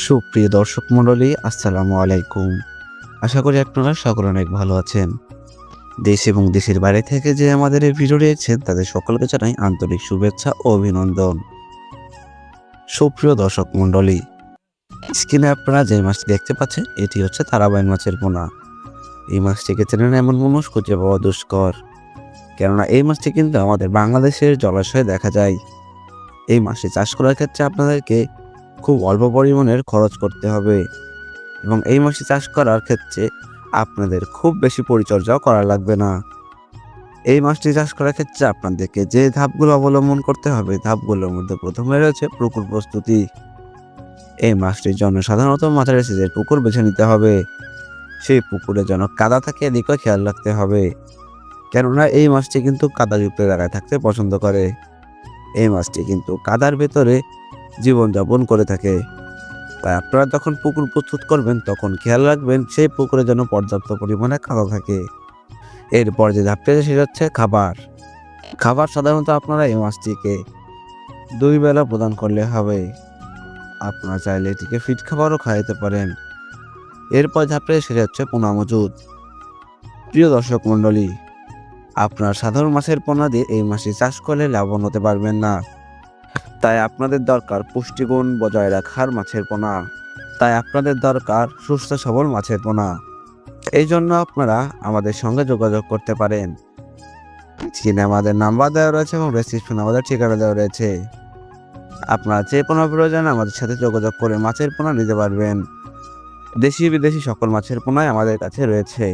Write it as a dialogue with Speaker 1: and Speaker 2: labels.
Speaker 1: সুপ্রিয় দর্শক মণ্ডলী, আসসালামু আলাইকুম। আশা করি আপনারা সকলে অনেক ভালো আছেন। দেশ এবং দেশের বাইরে থেকে যে আমাদের এই ভিডিও দেখছেন তাদের সকলকে জানাই আন্তরিক শুভেচ্ছা ও অভিনন্দন। সুপ্রিয় দর্শক মণ্ডলী, স্ক্রিনে আপনারা যে মাছটি দেখতে পাচ্ছেন এটি হচ্ছে তারাবাইন মাছের পোনা। এই মাছটিকে চেনেন এমন মানুষ খুঁজে পাওয়া দুষ্কর, কেননা এই মাছটি কিন্তু আমাদের বাংলাদেশের জলাশয়ে দেখা যায়। এই মাছটি চাষ করার ক্ষেত্রে আপনাদেরকে খুব অল্প পরিমাণের খরচ করতে হবে এবং এই মাছটি চাষ করার ক্ষেত্রে আপনাদের খুব বেশি পরিচর্যাও করা লাগবে না। এই মাছটি চাষ করার ক্ষেত্রে আপনাদেরকে যে ধাপগুলো অবলম্বন করতে হবে, ধাপগুলোর মধ্যে প্রথমে রয়েছে পুকুর প্রস্তুতি। এই মাছটির জন্য সাধারণত মাঝারি সাইজের পুকুর বেছে নিতে হবে। সেই পুকুরে যেন কাদা থাকে এদিকে খেয়াল রাখতে হবে, কেননা এই মাছটি কিন্তু কাদাযুক্ত জায়গায় থাকতে পছন্দ করে। এই মাছটি কিন্তু কাদার ভেতরে জীবনযাপন করে থাকে। তাই আপনারা যখন পুকুর প্রস্তুত করবেন তখন খেয়াল রাখবেন সেই পুকুরে যেন পর্যাপ্ত পরিমাণে কাদা থাকে। এরপর যে ধাপটি আছে সেটা হচ্ছে খাবার। খাবার সাধারণত আপনারা এই মাছটিকে 2 বেলা প্রদান করলে হবে। আপনারা চাইলে এটিকে ফিড খাবারও খাওয়াতে পারেন। এরপর ধাপটি সেটা হচ্ছে পোনা মজুদ। প্রিয় দর্শক মণ্ডলী, আপনার সাধারণ মাছের পোনা দিয়ে এই মাছটি চাষ করলে লাভবান হতে পারবেন না। তাই আপনাদের দরকার পুষ্টিগুণ বজায় রাখার মাছের পোনা। তাই আপনাদের দরকার সুস্থ সবল মাছের পোনা। এই জন্য আপনারা আমাদের সঙ্গে যোগাযোগ করতে পারেন। স্ক্রিনে আমাদের নাম্বার দেওয়া রয়েছে এবং ডেসক্রিপশনে আমাদের ঠিকানা দেওয়া রয়েছে। আপনারা যে পোনা প্রয়োজন আমাদের সাথে যোগাযোগ করে মাছের পোনা নিতে পারবেন। দেশি বিদেশি সকল মাছের পোনাই আমাদের কাছে রয়েছে।